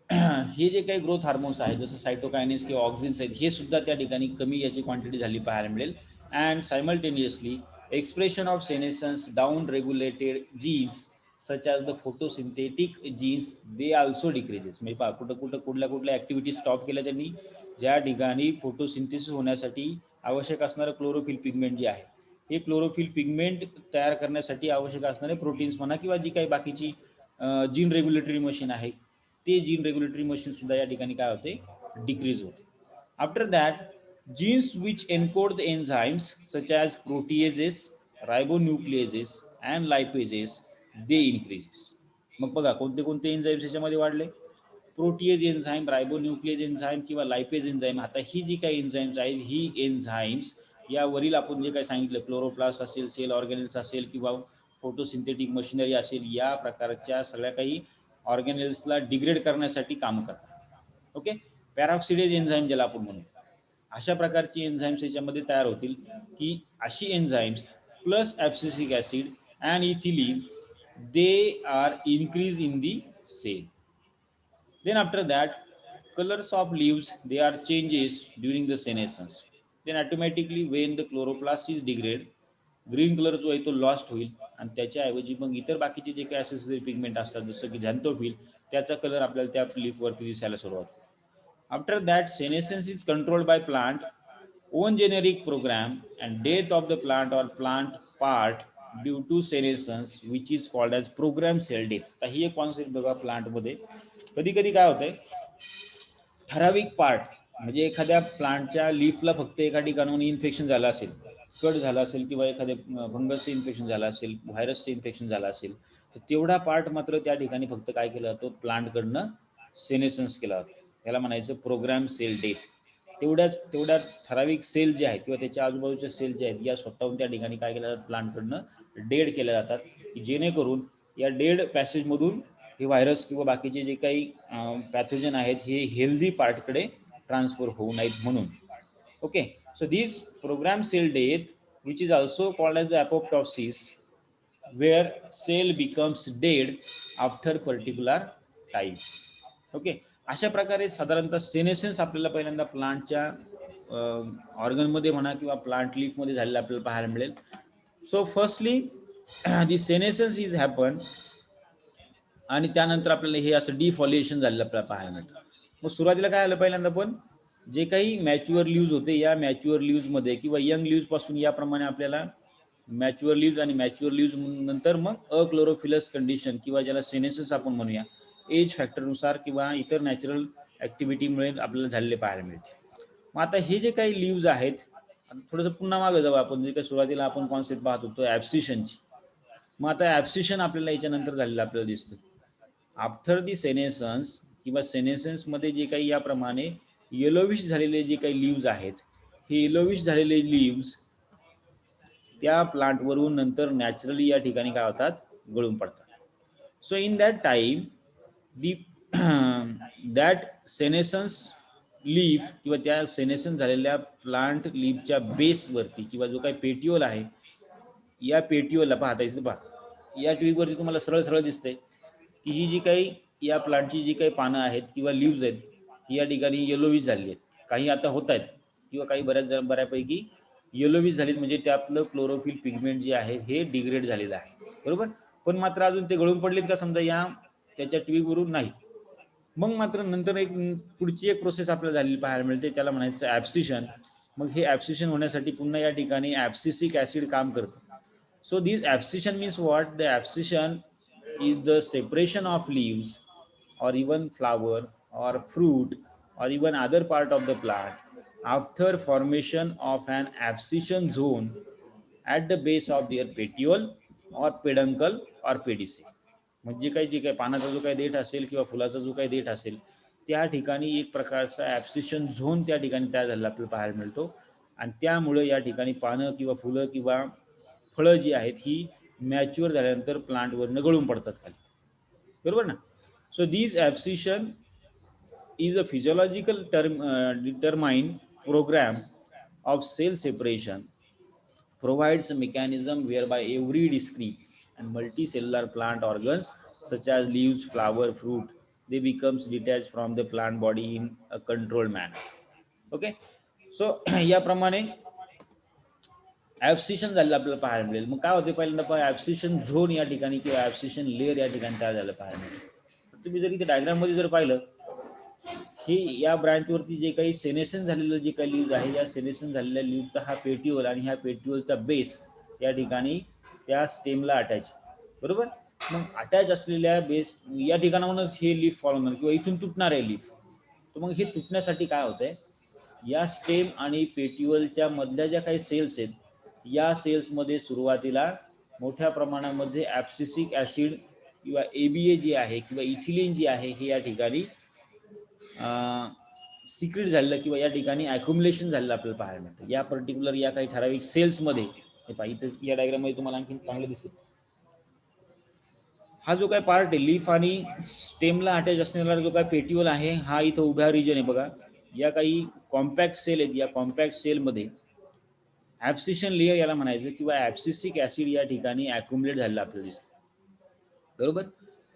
हे जे काही ग्रोथ हार्मोन्स आहेत जसं सायटोकायनिन्स किंवा ऑक्झिन्स आहेत हे सुद्धा त्या ठिकाणी कमी याची क्वांटिटी झाली पाहायला मिळेल. And simultaneously expression of senescence down regulated genes such as the photosynthetic genes they also decreases. म्हणजे पहा कुठल्या ॲक्टिव्हिटी स्टॉप केल्या त्यांनी, ज्या ठिकाणी फोटोसिंथेसिस होण्यासाठी आवश्यक असणारं क्लोरोफिल पिगमेंट जे आहे हे क्लोरोफिल पिगमेंट तयार करण्यासाठी आवश्यक असणारे प्रोटीन्स म्हणा किंवा जी काही बाकीची जीन रेग्युलेटरी मशीन आहे ते जीन रेग्युलेटरी मशीन सुद्धा या ठिकाणी काय होते, डिक्रीज होते. After that genes which encode the enzymes such as proteases, ribonucleases and lipases they increases. मग बघा कोणते कोणते एन्झाइम्स याच्यामध्ये वाढले, प्रोटीएज एन्झाइम, रायबोन्यूक्लिएज एन्झाइम किंवा लायपेज एन्झाइम. आता ही जी काही एन्झाइम्स आहेत ही एन्झाइम्स यावरील आपण जे काही सांगितलं क्लोरोप्लास्ट असेल, सेल ऑर्गॅनिल्स असेल किंवा फोटोसिंथेटिक मशिनरी असेल या प्रकारच्या सगळ्या काही ऑर्गॅनिल्सला डिग्रेड करण्यासाठी काम करतात. ओके, पॅरॉक्सिडेज एन्झाइम ज्याला आपण म्हणू अशा प्रकारची एन्झाइम्स याच्यामध्ये तयार होतील की अशी enzymes plus abscisic acid and ethylene they are increase in the cell. Then after that, colors of leaves they are changes during the senescence. Then automatically when the chloroplast is degrade, green colour जो आहे तो lost होईल आणि त्याच्याऐवजी मग इतर बाकीचे जे काही असेसरी पिगमेंट असतात जसं की झॅन्थोफिल त्याचा कलर आपल्याला त्या लीफवरती दिसायला सुरुवात होईल. After that senescence is controlled by plant own generic programme and death of the plant or plant part due to senescence which is called as programme cell death. तर ही एक कॉन्सेप्ट बघा प्लांटमध्ये कधी कधी काय होतंय, ठराविक पार्ट म्हणजे एखाद्या प्लांटच्या लीफला फक्त एका ठिकाणून इन्फेक्शन झालं असेल, कट झाला असेल किंवा एखाद्या फंगसचं इन्फेक्शन झालं असेल, व्हायरसचं इन्फेक्शन झालं असेल तर तेवढा पार्ट मात्र त्या ठिकाणी फक्त काय केला जातो, प्लांटकडनं सेनेसन्स केला जातो. त्याला म्हणायचं प्रोग्राम सेल डेथ. तेवढ्या ठराविक सेल जे आहेत किंवा त्याच्या आजूबाजूच्या सेल जे आहेत या स्वतःहून त्या ठिकाणी काय केल्या जातात, प्लांटकडनं डेड केल्या जातात की जेणेकरून या डेड पॅसेजमधून हे व्हायरस किंवा बाकीचे जे काही पॅथोजन आहेत हे हेल्दी पार्टकडे ट्रान्सफर होऊ नयेत म्हणून. Okay, so this programme cell death which is also called as the apoptosis where cell becomes dead after particular time. Okay, अशा प्रकारे साधारणतः सेनेसन्स आपल्याला पहिल्यांदा प्लांटच्या ऑर्गनमध्ये म्हणा किंवा प्लांट लीफमध्ये झालेलं आपल्याला पाहायला मिळेल. So firstly the सेनेसन्स is happen आणि त्यानंतर आपल्याला हे असं डिफॉलिएशन झालेलं आपल्याला पाहायला मिळतं. मग सुरुवातीला काय आलं पहिल्यांदा पण जे काही मॅच्युअर लीव्ज होते या मॅच्युअर लीव्जमध्ये किंवा यंग लीव्जपासून याप्रमाणे आपल्याला मॅच्युअर लीव्ज आणि मॅच्युअर लीव्ज नंतर मग अक्लोरोफिलस कंडिशन किंवा ज्याला सेनेसन्स आपण म्हणूया एज फॅक्टरनुसार किंवा इतर नॅचरल ॲक्टिव्हिटीमुळे आपल्याला झालेले पाहायला मिळते. मग आता हे जे काही लीव्ज आहेत थोडंसं पुन्हा मागे जाऊ आपण जे काही सुरुवातीला आपण कॉन्सेप्ट पाहत होतो ॲब्सिशनची. मग आता ॲब्सिशन आपल्याला याच्यानंतर झालेलं आपल्याला दिसतं. आफ्टर दी सेनेसन्स किंवा सेनेसन्समध्ये जे काही याप्रमाणे येलोविश झालेले जे काही लीव्ज आहेत हे येलोविश झालेले लिव्स त्या प्लांटवरून नंतर नॅचरली या ठिकाणी काय होतात, गळून पडतात. So in that time the that सेनेसन्स leaf किंवा त्या सेनेसन झालेल्या प्लांट लीफच्या बेसवरती किंवा जो काही पेटिओल आहे, या पेटिओलला पाहता इथे पहा, या ट्यूबवरती तुम्हाला सरळ सरळ दिसतंय की ही जी काही या प्लांटची जी काही पानं आहेत किंवा लिव्ज आहेत, या ठिकाणी येलोविश झालेली आहेत. काही आता होत आहेत किंवा काही बऱ्यापैकी येलोविश झालीत, म्हणजे त्यातलं क्लोरोफिल पिगमेंट जे आहे हे डिग्रेड झालेलं आहे, बरोबर. पण मात्र अजून ते गळून पडलेत का समजा या त्याच्या ट्यूबवरून, नाही. मग मात्र नंतर एक पुढची एक प्रोसेस आपल्याला झालेली पाहायला मिळते, त्याला म्हणायचं ॲब्सिशन. मग हे ॲब्सिशन होण्यासाठी पुन्हा या ठिकाणी ॲब्सिसिक ॲसिड काम करतं. So this abscission means what? The abscission is the separation of leaves or even flower or fruit or even other part of the plant after formation of an abscission zone at the base of their petiole or peduncle or pedicel. म्हणजे काही जे काही पानाचा जो काही देठ असेल किंवा फुलाचा जो काही देठ असेल, त्या ठिकाणी एक प्रकारचा ॲब्सिशन झोन त्या ठिकाणी तयार झालेला आपल्याला पाहायला मिळतो. आणि त्यामुळे या ठिकाणी पानं किंवा फुलं किंवा फळं जी आहेत ही मॅच्युअर झाल्यानंतर प्लांटवरनं गळून पडतात खाली, बरोबर ना. So these abscission is a physiological determine programme of cell separation, provides a mechanism whereby every discrete and multicellular plant organs such as leaves, flower, fruit, they becomes detached from the plant body in a controlled manner. Okay, so याप्रमाणे ॲब्सिशन झालेलं आपल्याला पाहायला मिळेल. मग काय होते, पहिल्यांदा ॲब्सिशन zone या ठिकाणी किंवा ॲब्सिशन लेअर या ठिकाणी तयार झालं पाहायला मिळेल. तुम्ही जर इथे डायग्राम मध्ये जर पाहिलं, ही या ब्रांचवरती जे काही सेनेशन झालेलं जे काही लीव्ज आहे, या सेनेशन झालेल्या लीव्हचा हा पेटिओल आणि ह्या पेटिओलचा बेस या ठिकाणी त्या स्टेमला अटॅच, बरोबर. मग अटॅच असलेल्या बेस या ठिकाणावरूनच हे लीफ फॉलो होणार किंवा इथून तुटणार आहे लीफ. तर मग हे तुटण्यासाठी काय होतंय, या स्टेम आणि पेटिओलच्या मधल्या ज्या काही सेल्स आहेत, या सेल्समध्ये सुरुवातीला मोठ्या प्रमाणामध्ये ॲब्सिसिक ॲसिड किंवा ABA जे आहे किंवा इथिलीन जी आहे, हे या ठिकाणी सिक्रेट झालेलं किंवा या ठिकाणी ॲक्युमुलेशन झालेलं आपल्याला पाहायला मिळतं या पर्टिक्युलर या काही ठराविक सेल्समध्ये. हे पहा इथं या डायग्राममध्ये तुम्हाला आणखी चांगलं दिसेल. हा जो काय पार्ट आहे लीफ आणि स्टेमला अटॅच असलेला जो काय पेटिओल आहे, हा इथं उभ्या रिजन आहे बघा. या काही कॉम्पॅक्ट सेल आहेत, या कॉम्पॅक्ट सेलमध्ये ॲब्सिशन लेअर याला म्हणायचं किंवा ॲब्सिसिक ॲसिड या ठिकाणी ॲक्युमुलेट झालेलं आपल्याला दिसतं, बरोबर.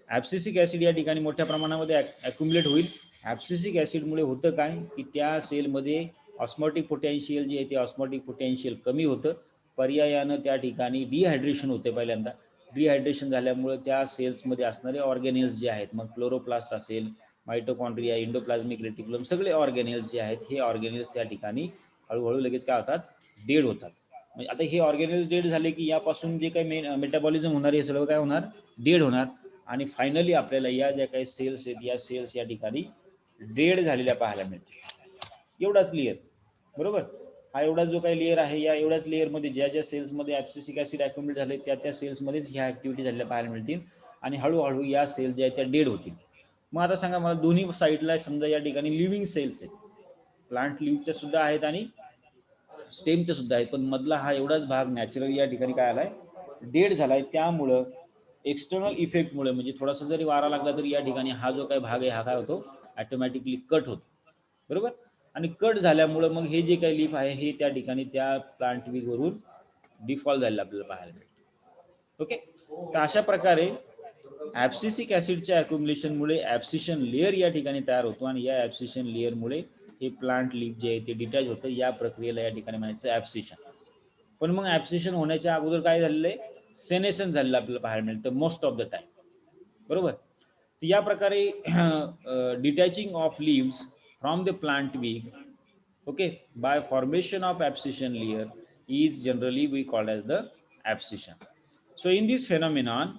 ॲब्सिसिक ॲसिड या ठिकाणी मोठ्या प्रमाणामध्ये ॲक्युमुलेट होईल. ॲब्सिसिक ॲसिडमुळे होतं काय की त्या सेलमध्ये ऑस्मॉटिक पोटॅन्शियल जे आहे ते ऑस्मॉटिक पोटॅन्शियल कमी होतं. पर्यायानं त्या ठिकाणी डिहायड्रेशन होते. पहिल्यांदा डिहायड्रेशन झाल्यामुळे त्या सेल्समध्ये असणारे ऑर्गॅनिल्स जे आहेत, मग क्लोरोप्लास्ट असेल, मायटोकॉन्ड्रिया, इंडोप्लाझ्मिक रेटिक्युलम, सगळे ऑर्गॅनिल्स जे आहेत हे ऑर्गॅनिल्स त्या ठिकाणी हळूहळू लगेच काय होतात, डेड होतात. म्हणजे आता हे ऑर्गॅनिल्स डेड झाले की यापासून जे काही मेटाबॉलिझम होणार हे सगळं काय होणार, डेड होणार. आणि फायनली आपल्याला या ज्या काही सेल्स आहेत, या सेल्स या ठिकाणी डेड झालेल्या पाहायला मिळतील. एवढाच लेअर, बरोबर. हा एवढा जो काही लेअर आहे, या एवढ्याच लेअरमध्ये ज्या ज्या सेल्समध्ये ॲब्सिसिक ॲसिड ॲक्युमुलेट झाले त्या सेल्समध्येच ह्या ॲक्टिव्हिटी झालेल्या पाहायला मिळतील आणि हळूहळू या सेल्स ज्या आहेत त्या डेड होतील. मग आता सांगा मला, दोन्ही साईडला समजा या ठिकाणी लिव्हिंग सेल्स आहेत, प्लांट लिव्हच्या सुद्धा आहेत आणि स्टेमच्या सुद्धा आहेत, पण मधला हा एवढाच भाग नॅचरली या ठिकाणी काय आलाय, डेड झालाय. त्यामुळं एक्सटर्नल इफेक्टमुळे म्हणजे थोडासा जरी वारा लागला तरी या ठिकाणी हा जो काही भाग आहे हा काय होतो, ऑटोमॅटिकली कट होतो, बरोबर. आणि कट झाल्यामुळं मग हे जे काही लीफ आहे हे त्या ठिकाणी त्या प्लांट वीकवरून डिफॉल्ट झालेलं आपल्याला पाहायला मिळतं. ओके, तर अशा प्रकारे ॲब्सिसिक ॲसिडच्या ॲक्युमुलेशनमुळे ॲब्सिशन लेअर या ठिकाणी तयार होतो आणि या ॲब्सिशन लेअरमुळे हे प्लांट लीफ जे आहे ते डिटॅच होतं. या प्रक्रियेला या ठिकाणी म्हणायचं ॲब्सिशन. पण मग ॲब्सिशन होण्याच्या अगोदर काय झालेलं आहे, सेनेशन झालेलं आपल्याला पाहायला मिळतं मोस्ट ऑफ द टाइम, बरोबर. तर या प्रकारे detaching of leaves from the plant weak, okay, by formation of abscission layer is generally we called as the abscission. So in this phenomenon,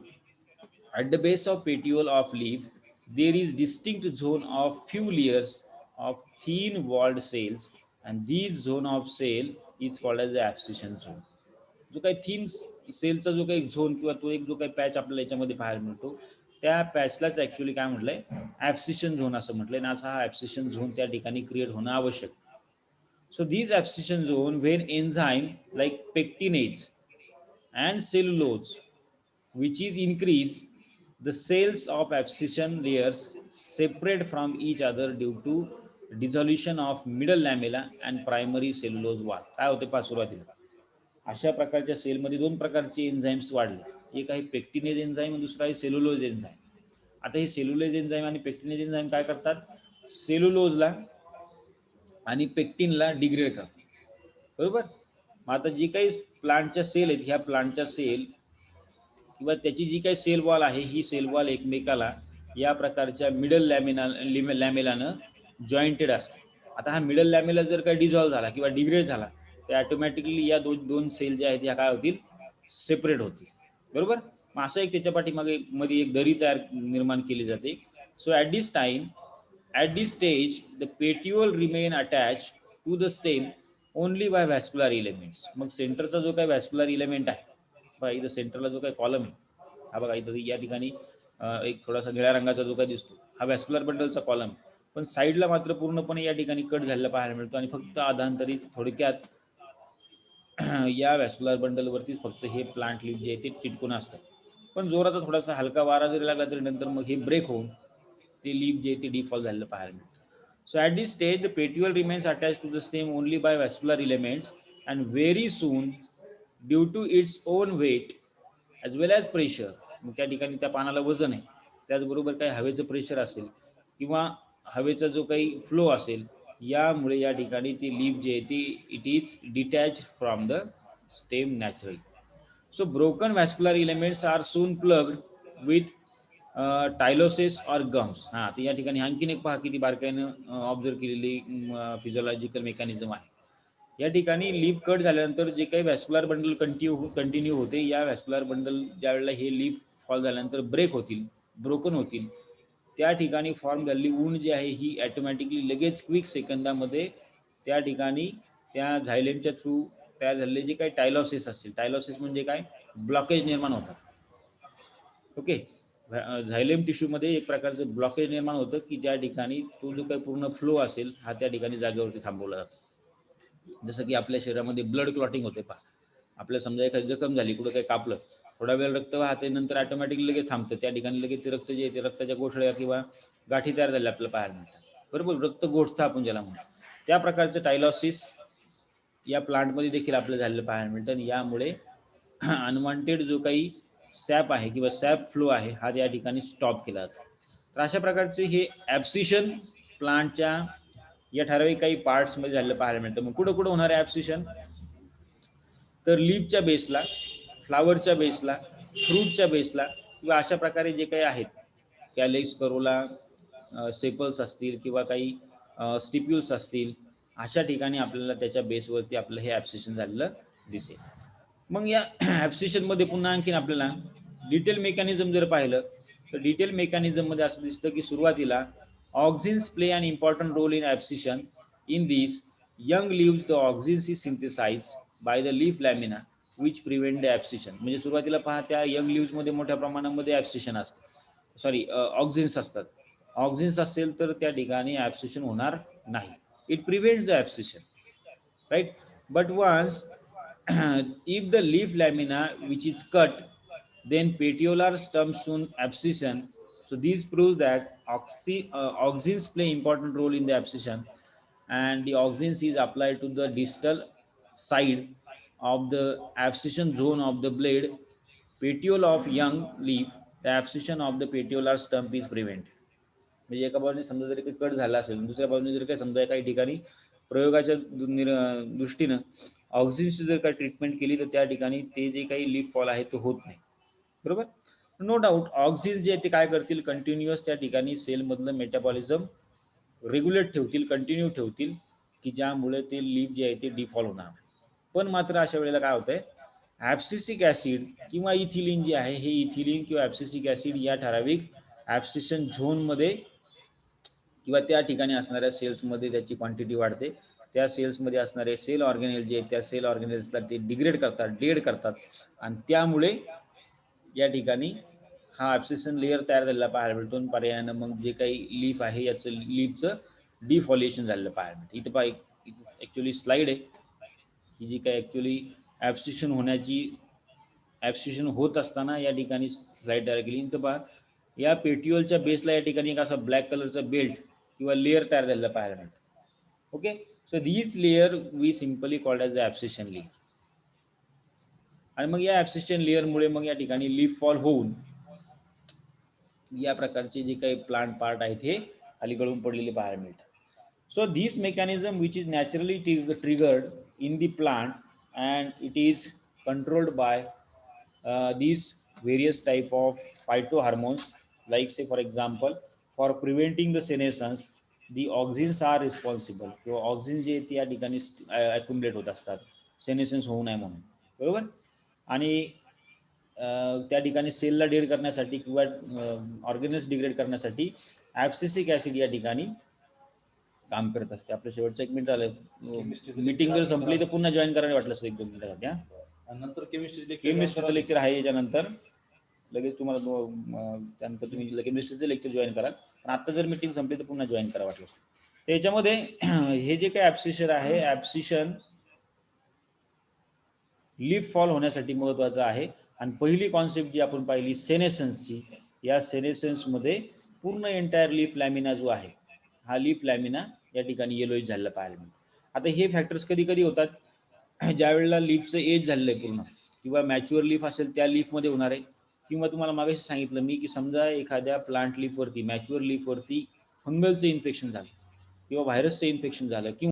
at the base of petiole of leaf there is distinct zone of few layers of thin walled cells, and this zone of cell is called as the abscission zone. जो काही thin सेलचा जो काही zone किंवा तो एक जो काही patch आपल्याला याच्यामध्ये पाहायला मिळतो, त्या पॅचलाच ऍक्च्युअली काय म्हटलंय, ॲब्सिशन झोन असं म्हटलंय. आणि असा हा ॲब्सिशन झोन त्या ठिकाणी क्रिएट होणं आवश्यक. So these abscission zone when enzyme like pectinase and cellulose which is increased, the cells of abscission layers separate from each other due to dissolution of middle lamella and primary cellulose wall. काय होते पहा सुरुवातीला अशा प्रकारच्या सेलमध्ये दोन प्रकारचे enzymes वाढले, एक आहे पेक्टिनेज एन्झाईम, दुसरा आहे सेल्युलोज एन्झाईम. आता हे सेल्युलोज एन्झाईम आणि पेक्टिनेज एन्झाईम काय करतात, सेल्युलोजला आणि पेक्टिनला डिग्रेड करतात, बरोबर. मग आता जी काही प्लांटच्या सेल आहेत, ह्या प्लांटच्या सेल किंवा त्याची जी काही सेल वॉल आहे, ही सेल वॉल एकमेकाला या प्रकारच्या मिडल लॅमेलानं जॉईंटेड असते. आता हा मिडल लॅमेला जर काही डिझॉल्व्ह झाला किंवा डिग्रेड झाला तर ऑटोमॅटिकली या दोन सेल ज्या आहेत ह्या काय होतील, सेपरेट होतील, बरोबर. मग असं एक त्याच्या पाठीमागे मध्ये एक दरी तयार निर्माण केली जाते. So at this stage the petiole remain attach to the stem only by vascular elements. मग सेंटरचा जो काही व्हॅस्क्युलर इलेमेंट आहे, बघा इथं सेंटरला जो काही कॉलम आहे, हा बघा इथं या ठिकाणी एक थोडासा निळ्या रंगाचा जो काही दिसतो हा व्हॅस्क्युलर बंडलचा कॉलम, पण साईडला मात्र पूर्णपणे या ठिकाणी कट झालेला पाहायला मिळतो आणि फक्त आधांतरित थोडक्यात या व्हॅस्क्युलर बंडलवरतीच फक्त हे प्लांट लीफ जे आहे ते चिटकून असतात. पण जोराचा थोडासा हलका वारा जरी लागला तरी नंतर मग हे ब्रेक होऊन ते लीफ जे आहे ते डिफॉल झालेलं पाहायला मिळतं. So at this stage, the petiole remains attached to the stem only by vascular elements, and very soon, due to its own weight as well as pressure, मग त्या ठिकाणी त्या पानाला वजन आहे, त्याचबरोबर काही हवेचं प्रेशर असेल किंवा हवेचा जो काही फ्लो असेल, यामुळे या ठिकाणी ती लीफ जी आहे ती it is detach from the stem naturally. So broken vascular elements are soon plugged with tylosis or gums. हां, तर या ठिकाणी आणखीन एक पहा किती बारकाईनं ऑब्झर्व केलेली फिजिओलॉजिकल मेकॅनिझम आहे. या ठिकाणी लीफ कट झाल्यानंतर जे काही व्हॅस्क्युलर बंडल कंटिन्यू होते, या व्हॅस्क्युलर बंडल ज्या वेळेला हे लीफ फॉल झाल्यानंतर ब्रेक होतील, ब्रोकन होतील, त्या ठिकाणी फॉर्म झालेली वूंड जी आहे ही ॲटोमॅटिकली लगेच क्विक सेकंदामध्ये त्या ठिकाणी त्या झायलेमच्या थ्रू तयार झालेले जे काही टायलॉसिस असतील, टायलॉसिस म्हणजे काय, ब्लॉकेज निर्माण होतात. ओके, झायलेम टिश्यूमध्ये एक प्रकारचं ब्लॉकेज निर्माण होतं की ज्या ठिकाणी तो जो काही पूर्ण फ्लो असेल हा त्या ठिकाणी जागेवरती थांबवला जातो. जसं की आपल्या शरीरामध्ये ब्लड क्लॉटिंग होते पहा, आपल्याला समजा एखादी जखम झाली, कुठं काही कापलं, थोडा वेळ रक्त वाहते, नंतर ऑटोमॅटिकली लगेच थांबतं, त्या ठिकाणी लगेच ते रक्त जे आहे ते रक्ताच्या गोठळ्या किंवा गाठी तयार झाल्या आपल्याला पाहायला मिळतात, बरोबर. रक्त गोठतं आपण ज्याला म्हणतो, त्या प्रकारचं टायलॉसिस या प्लांटमध्ये देखील आपल्याला झालेलं पाहायला मिळतं. आणि यामुळे अनवॉन्टेड जो काही सॅप आहे किंवा सॅप फ्लो आहे हा या ठिकाणी स्टॉप केला जातो. तर अशा प्रकारचे हे ॲब्सिशन प्लांटच्या या ठराविक काही पार्ट्समध्ये झालेलं पाहायला मिळतं. मग कुठं कुठं होणार आहे ॲब्सिशन, तर लीफच्या बेसला, फ्लावरच्या बेसला, फ्रूटच्या बेसला किंवा अशा प्रकारे जे काही आहेत, कॅलेक्स, करोला, सेपल्स असतील किंवा काही स्टिप्युल्स असतील, अशा ठिकाणी आपल्याला त्याच्या बेसवरती आपलं हे ॲब्सिशन झालेलं दिसेल. मग या ॲब्सिशनमध्ये पुन्हा आणखीन आपल्याला डिटेल मेकॅनिझम जर पाहिलं तर डिटेल मेकॅनिझममध्ये असं दिसतं की सुरुवातीला auxins play an important role in abscission. In this young leaves the auxins is synthesize by the leaf lamina which prevent the abscission. म्हणजे सुरुवातीला पहा त्या यंग लीव्समध्ये मोठ्या प्रमाणामध्ये ॲब्सिशन असतं, सॉरी ऑक्झिन्स असतात. ऑक्झिन्स असेल तर त्या ठिकाणी ॲब्सिशन होणार नाही, it prevent the abscission, right. But once if the leaf lamina which is cut, then petiolar stem soon abscission. So these proves that auxins play important role in the abscission, and the auxins is applied to the distal side of the abscission zone of the blade petiole of young leaf. The abscission of the petiolar stump is prevented. म्हणजे एका बाजूने समजा जरी काही cut झाला असेल, दुसऱ्या बाजूने जर काही समजा काही ठिकाणी प्रयोगाच्या दृष्टीनं ऑक्झिनची जर काही ट्रीटमेंट केली तर त्या ठिकाणी ते जे काही लीफ फॉल आहे तो होत नाही, बरोबर. नो डाऊट ऑक्झिन्स जे ते काय करतील, कंटिन्युअस त्या ठिकाणी सेलमधलं मेटाबॉलिझम रेग्युलेट ठेवतील, कंटिन्यू ठेवतील, की ज्यामुळे ते लीफ जे आहे ते डिफॉल होणार. पण मात्र अशा वेळेला काय होतंय, ॲब्सिसिक ॲसिड किंवा इथिलिन जे आहे, हे इथिलिन किंवा ॲब्सिसिक ॲसिड या ठराविक ॲब्सिशन झोनमध्ये किंवा त्या ठिकाणी असणाऱ्या सेल्समध्ये त्याची क्वांटिटी वाढते. त्या सेल्समध्ये असणारे सेल ऑर्गेनेल जे आहेत त्या सेल ऑर्गेनेल्सला ते डिग्रेड करतात, डेड करतात, आणि त्यामुळे या ठिकाणी हा ॲब्सिशन लेअर तयार झालेला पाहायला मिळतो. पर्यायानं मग जे काही लीफ आहे याचं लीफचं डिफॉलिएशन झालेलं पाहायला मिळतं. इथं पहा एक ॲक्च्युली स्लाईड आहे ही जी काय ॲक्च्युली ॲब्सिशन होत असताना या ठिकाणी स्लाईड तयार केली. तर पहा या पेट्युअलच्या बेसला या ठिकाणी एक असा ब्लॅक कलरचा बेल्ट किंवा लेअर तयार झालेला पाहायला मिळतो. Okay, so this layer we simply called as the abscission layer. आणि मग या ॲब्सिशन लेअरमुळे मग या ठिकाणी लीफ फॉल होऊन या प्रकारचे जे काही प्लांट पार्ट आहेत हे खाली गळून पडलेले पाहायला मिळतात. So this mechanism which is naturally triggered in the plant and it is controlled by these various type of phytohormones, like say for example for preventing the senescence the auxins are responsible किंवा auxin जे त्या ठिकाणी accumulate होत असतात सेनेसन्स होऊ नये म्हणून, बरोबर. आणि त्या ठिकाणी सेलला डेड करण्यासाठी किंवा ऑर्गॅनिक्स डिग्रेड करण्यासाठी ॲब्सिसिक ॲसिड या ठिकाणी काम करत असते. आपलं शेवटचं 1 मिनिट आलं, मीटिंग जर संपली तर पुन्हा जॉईन करायला वाटलं असतं 1-2 मिनिटासाठी. नंतर केमिस्ट्रीचं लेक्चर आहे याच्यानंतर, लगेच तुम्हाला त्यानंतर तुम्ही केमिस्ट्रीचं लेक्चर जॉईन करा. पण आता जर मीटिंग संपली तर पुन्हा जॉईन करा वाटलं असतं. त्याच्यामध्ये हे जे काही ॲब्सिशन आहे, ॲब्सिशन लीफ फॉल होण्यासाठी महत्त्वाचं आहे. आणि पहिली कॉन्सेप्ट जी आपण पाहिली सेनेसन्सची, या सेनेसन्समध्ये पूर्ण एंटायर लीफ लॅमिना जो आहे हा लीफ लॅमिना या ठिकाणी येलोइश झालेला पाहायला मिळतो. आता हे फॅक्टर्स कधी कधी होतात ज्या वेळेला लीफचं एज झालेलं आहे पूर्ण किंवा मॅच्युअर लीफ असेल त्या लीफमध्ये होणार आहे. किंवा तुम्हाला मागाशी सांगितलं मी की समजा एखाद्या प्लांट लीफवरती मॅच्युअर लीफवरती फंगलचं इन्फेक्शन झालं किंवा व्हायरसचं इन्फेक्शन झालं किंवा